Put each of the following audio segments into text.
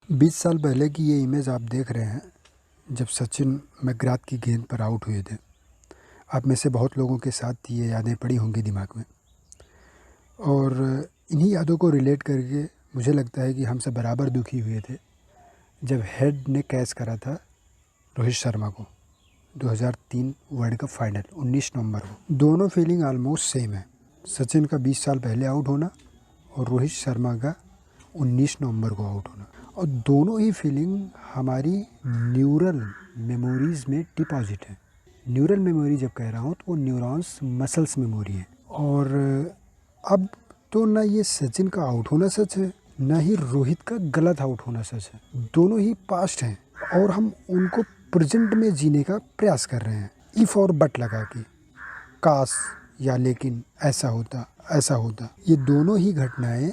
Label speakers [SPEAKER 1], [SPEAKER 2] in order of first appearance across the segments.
[SPEAKER 1] 20 साल पहले की ये इमेज आप देख रहे हैं जब सचिन मैकग्राथ की गेंद पर आउट हुए थे। आप में से बहुत लोगों के साथ ये यादें पड़ी होंगी दिमाग में, और इन्हीं यादों को रिलेट करके मुझे लगता है कि हम सब बराबर दुखी हुए थे जब हेड ने कैच करा था रोहित शर्मा को 2003 वर्ल्ड कप फाइनल 19 नवंबर को। दोनों फीलिंग ऑलमोस्ट सेम है, सचिन का 20 साल पहले आउट होना और रोहित शर्मा का 19 नवंबर को आउट होना। और दोनों ही फीलिंग हमारी न्यूरल मेमोरीज़ में डिपॉजिट है। न्यूरल मेमोरी जब कह रहा हूँ तो वो न्यूरॉन्स मसल्स मेमोरी है। और अब तो ना ये सचिन का आउट होना सच है, ना ही रोहित का गलत आउट होना सच है। दोनों ही पास्ट हैं और हम उनको प्रेजेंट में जीने का प्रयास कर रहे हैं, इफ़ और बट लगा के, काश या लेकिन ऐसा होता ऐसा होता। ये दोनों ही घटनाएं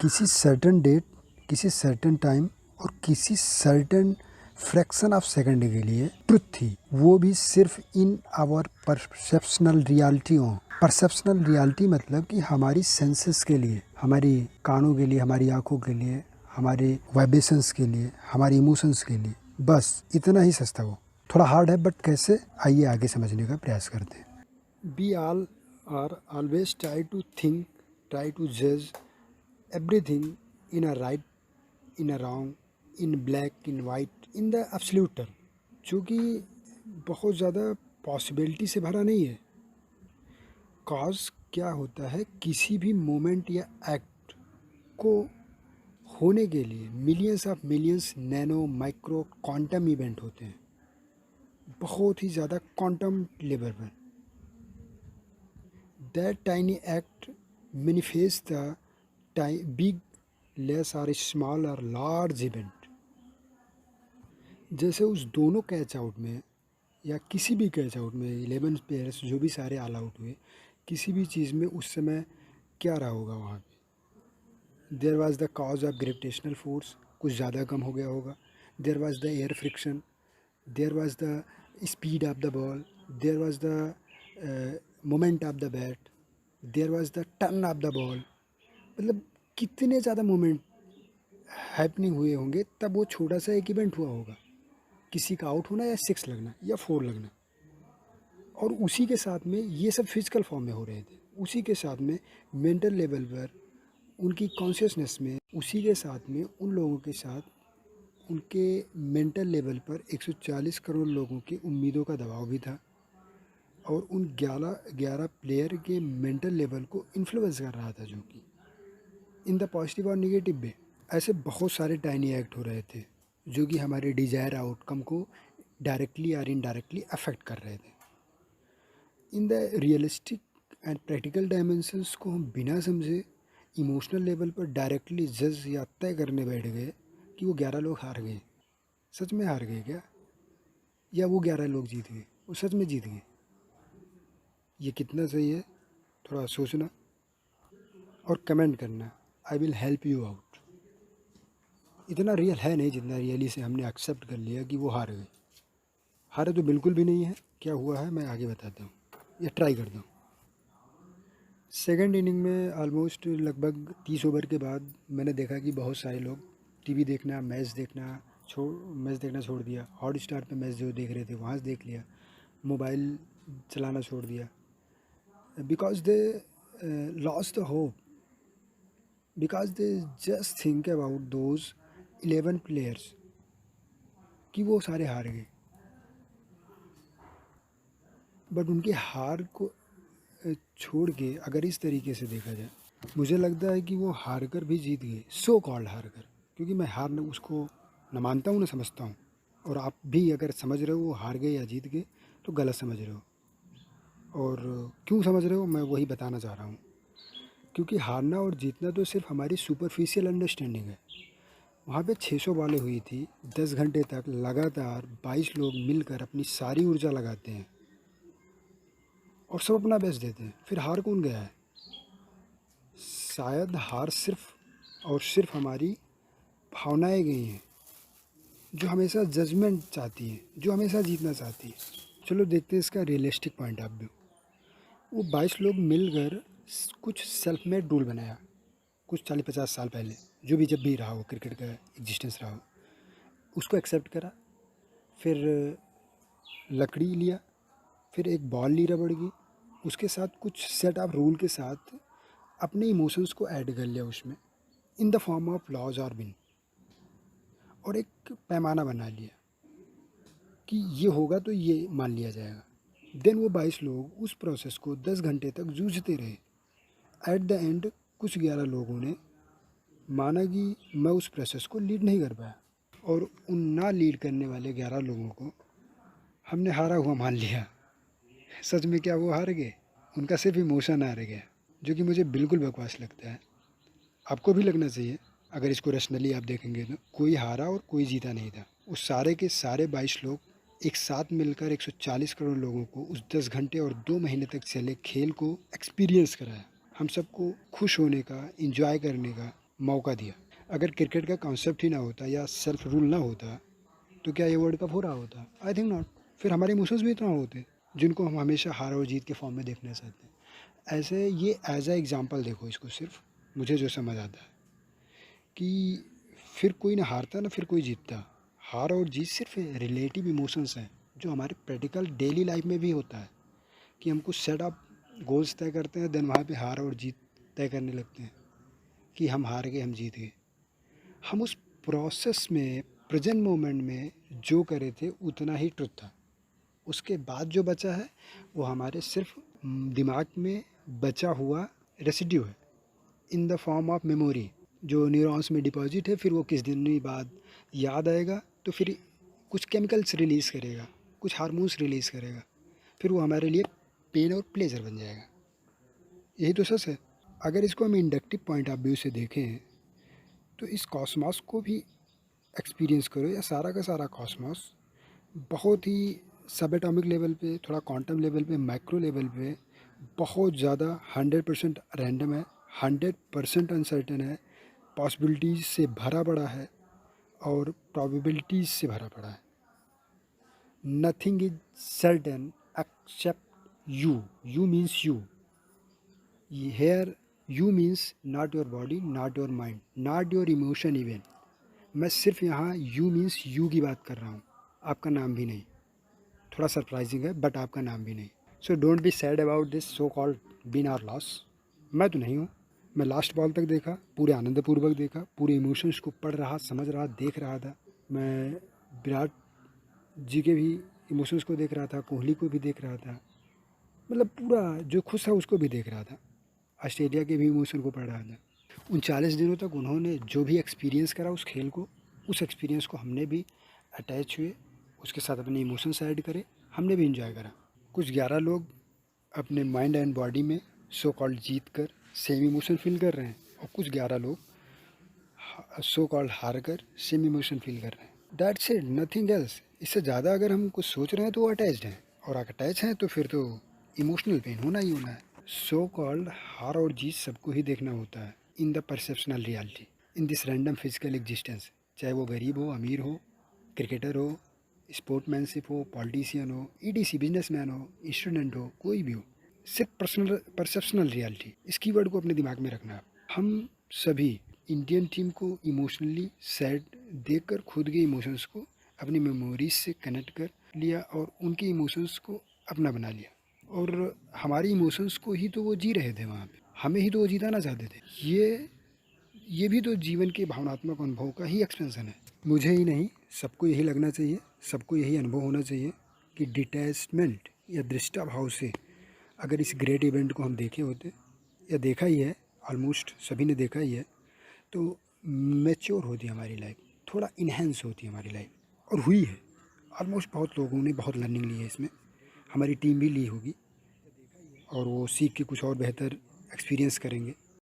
[SPEAKER 1] किसी सर्टन डेट, किसी सर्टन टाइम और किसी सर्टन फ्रैक्शन ऑफ सेकंड के लिए ट्रुथ थी, वो भी सिर्फ in our perceptional reality. Perceptional reality मतलब कि हमारी सेंसेस के लिए, हमारी कानों के लिए, हमारी आंखों के लिए, हमारे वाइब्रेशंस के लिए, हमारे इमोशंस के लिए। बस इतना ही सस्ता। वो थोड़ा हार्ड है, बट कैसे, आइए आगे समझने का प्रयास करते हैं। We all are always try to think, try to judge everything in a right, in a wrong, in black, in white, in the absolute term, जो कि बहुत ज़्यादा पॉसिबिलिटी से भरा नहीं है। कॉज क्या होता है, किसी भी मोमेंट या एक्ट को होने के लिए millions of millions nano micro quantum event होते हैं, बहुत ही ज़्यादा क्वांटम लेवल पर। That tiny act manifests the big, less or small or large event। जैसे उस दोनों कैच आउट में या किसी भी कैच आउट में 11 प्लेयर्स जो भी सारे ऑल आउट हुए, किसी भी चीज़ में उस समय क्या रहा होगा वहाँ पे। There was the cause of gravitational force, कुछ ज़्यादा कम हो गया होगा। There was the air friction, there was the speed of the ball, there was the moment of the bat, there was the turn of the ball. मतलब कितने ज़्यादा moment happening हुए होंगे तब वो छोटा सा एक इवेंट हुआ होगा, किसी का आउट होना या 6 लगना या 4 लगना। और उसी के साथ में ये सब फिजिकल फॉर्म में हो रहे थे, उसी के साथ में मेंटल लेवल पर, उनकी कॉन्शियसनेस में, उसी के साथ में उन लोगों के साथ उनके मेंटल लेवल पर 140 करोड़ लोगों की उम्मीदों का दबाव भी था, और उन 11 प्लेयर के मेंटल लेवल को इन्फ्लुएंस कर रहा था, जो कि इन द पॉजिटिव और निगेटिव वे। ऐसे बहुत सारे टाइनी एक्ट हो रहे थे जो कि हमारे डिजायर आउटकम को डायरेक्टली और इनडायरेक्टली अफेक्ट कर रहे थे। In the realistic and practical dimensions को हम बिना समझे इमोशनल लेवल पर डायरेक्टली जज या तय करने बैठ गए कि वो 11 लोग हार गए। सच में हार गए क्या, या वो 11 लोग जीत गए, वो सच में जीत गए? ये कितना सही है, थोड़ा सोचना और कमेंट करना। I will help you out. इतना रियल है नहीं जितना रियली से हमने एक्सेप्ट कर लिया कि वो हार गए। हारे तो बिल्कुल भी नहीं है। क्या हुआ है मैं आगे बताता हूँ, या ट्राई करता हूँ। सेकंड इनिंग में ऑलमोस्ट लगभग 30 ओवर के बाद मैंने देखा कि बहुत सारे लोग टीवी देखना, मैच देखना छोड़ दिया। हॉटस्टार पे मैच जो देख रहे थे वहाँ से देख लिया, मोबाइल चलाना छोड़ दिया, because they lost the hope, because they just think about those 11 players कि वो सारे हार गए। बट उनकी हार को छोड़ के अगर इस तरीके से देखा जाए, मुझे लगता है कि वो हार कर भी जीत गए, सो कॉल्ड हार कर। क्योंकि मैं हार न उसको न मानता हूँ न समझता हूँ, और आप भी अगर समझ रहे हो वो हार गए या जीत गए तो गलत समझ रहे हो। और क्यों समझ रहे हो मैं वही बताना चाह रहा हूँ। क्योंकि हारना और जीतना तो सिर्फ हमारी सुपरफिशियल अंडरस्टैंडिंग है। वहाँ पे 600 बॉलें हुई थी, 10 घंटे तक लगातार 22 लोग मिलकर अपनी सारी ऊर्जा लगाते हैं और सब अपना बेस्ट देते हैं। फिर हार कौन गया है? शायद हार सिर्फ और सिर्फ हमारी भावनाएं गई हैं, जो हमेशा जजमेंट चाहती है, जो हमेशा जीतना चाहती है। चलो देखते हैं इसका रियलिस्टिक पॉइंट ऑफ व्यू। वो 22 लोग मिलकर कुछ सेल्फ मेड रूल बनाया कुछ 40-50 साल पहले, जो भी जब भी रहा हो क्रिकेट का एग्जिस्टेंस रहा हो, उसको एक्सेप्ट करा। फिर लकड़ी लिया, फिर एक बॉल ली रबड़ की, उसके साथ कुछ सेट ऑफ रूल के साथ अपने इमोशंस को ऐड कर लिया उसमें, in the form of laws और विन, और एक पैमाना बना लिया कि ये होगा तो ये मान लिया जाएगा। देन वो 22 लोग उस प्रोसेस को 10 घंटे तक जूझते रहे। एट द एंड कुछ 11 लोगों ने माना कि मैं उस प्रोसेस को लीड नहीं कर पाया, और उन ना लीड करने वाले 11 लोगों को हमने हारा हुआ मान लिया। सच में क्या वो हार गए? उनका सिर्फ इमोशन हार गया, जो कि मुझे बिल्कुल बकवास लगता है। आपको भी लगना चाहिए। अगर इसको रैशनली आप देखेंगे तो कोई हारा और कोई जीता नहीं था। उस सारे के सारे 22 लोग एक साथ मिलकर 140 करोड़ लोगों को उस 10 घंटे और 2 महीने तक चले खेल को एक्सपीरियंस कराया। हम सबको खुश होने का, इंजॉय करने का मौका दिया। अगर क्रिकेट का कॉन्सेप्ट ही ना होता या सेल्फ रूल ना होता तो क्या ये वर्ल्ड कप हो रहा होता? I think not. फिर हमारे इमोशंस भी इतना होते जिनको हम हमेशा हार और जीत के फॉर्म में देखना चाहते हैं। ऐसे ये एज अ एग्जाम्पल देखो इसको। सिर्फ मुझे जो समझ आता है कि फिर कोई ना हारता ना फिर कोई जीतता। हार और जीत सिर्फ रिलेटिव इमोशंस हैं जो हमारे प्रैक्टिकल डेली लाइफ में भी होता है कि हम कुछ सेट अप गोल्स तय करते हैं, देन वहाँ पे हार और जीत तय करने लगते हैं कि हम हार गए, हम जीत गए। हम उस प्रोसेस में प्रेजेंट मोमेंट में जो करे थे उतना ही ट्रुथ था। उसके बाद जो बचा है वो हमारे सिर्फ दिमाग में बचा हुआ रेसिड्यू है, इन द फॉर्म ऑफ मेमोरी, जो न्यूरॉन्स में डिपॉजिट है। फिर वो किस दिन बाद याद आएगा तो फिर कुछ केमिकल्स रिलीज़ करेगा, कुछ हार्मोन्स रिलीज़ करेगा, फिर वो हमारे लिए पेन और प्लेजर बन जाएगा। यही तो सच है। अगर इसको हम इंडक्टिव पॉइंट ऑफ व्यू से देखें तो इस कॉस्मॉस को भी एक्सपीरियंस करो, या सारा का सारा कॉस्मॉस बहुत ही सब एटॉमिक लेवल पे, थोड़ा क्वांटम लेवल पे, माइक्रो लेवल पे बहुत ज़्यादा 100% रैंडम है, 100% अनसर्टेन है, पॉसिबिलिटीज़ से भरा पड़ा है और प्रोबेबिलिटीज़ से भरा पड़ा है। Nothing is certain except you. You means you. Here you means not your body, not your mind, not your emotion even. मैं सिर्फ यहाँ यू मीन्स यू की बात कर रहा हूँ, आपका नाम भी नहीं। थोड़ा सरप्राइजिंग है बट आपका नाम भी नहीं। So don't be sad about this so called win और लॉस। मैं तो नहीं हूँ। मैं लास्ट बॉल तक देखा, पूरे आनंदपूर्वक देखा, पूरे इमोशंस को पढ़ रहा, समझ रहा, देख रहा था। मैं विराट जी के भी इमोशंस को देख रहा था, कोहली को भी देख रहा था, मतलब पूरा जो खुश था उसको भी देख रहा था, ऑस्ट्रेलिया के भी इमोशन को पढ़ रहा था। 39 दिनों तक उन्होंने जो भी एक्सपीरियंस करा उस खेल को, उस एक्सपीरियंस को हमने भी अटैच हुए, उसके साथ अपने इमोशंस ऐड करे, हमने भी इंजॉय करा। कुछ 11 लोग अपने माइंड एंड बॉडी में सो कॉल्ड जीत कर सेम इमोशन फील कर रहे हैं, और कुछ 11 लोग सो कॉल्ड हार कर सेम इमोशन फील कर रहे हैं। That's it, nothing else. इससे ज़्यादा अगर हम कुछ सोच रहे हैं तो वो अटैच्ड हैं, और अटैच हैं तो फिर तो इमोशनल पेन होना ही होना है। सो कॉल्ड हार और जीत सबको ही देखना होता है in the perceptual reality, in this random physical existence. चाहे वो गरीब हो, अमीर हो, क्रिकेटर हो, स्पोर्टमैनशिप हो, पॉलिटिशियन हो, ईडीसी बिजनेसमैन हो, स्टूडेंट हो, कोई भी हो। सिर्फ पर्सनल परसेप्शनल रियलिटी, इस कीवर्ड को अपने दिमाग में रखना। हम सभी इंडियन टीम को इमोशनली सैड देखकर खुद के इमोशंस को अपनी मेमोरीज से कनेक्ट कर लिया और उनके इमोशंस को अपना बना लिया, और हमारी इमोशंस को ही तो वो जी रहे थे वहाँ पे, हमें ही तो वो जिताना चाहते थे। ये भी तो जीवन के भावनात्मक अनुभव का ही एक्सपेंशन है। मुझे ही नहीं, सबको यही लगना चाहिए, सबको यही अनुभव होना चाहिए कि डिटैचमेंट या दृष्टा भाव से अगर इस ग्रेट इवेंट को हम देखे होते, या देखा ही है, ऑलमोस्ट सभी ने देखा ही है, तो मैच्योर होती हमारी लाइफ, थोड़ा इन्हेंस होती हमारी लाइफ, और हुई है। ऑलमोस्ट बहुत लोगों ने बहुत लर्निंग ली है इसमें, हमारी टीम भी ली होगी, और वो सीख के कुछ और बेहतर एक्सपीरियंस करेंगे।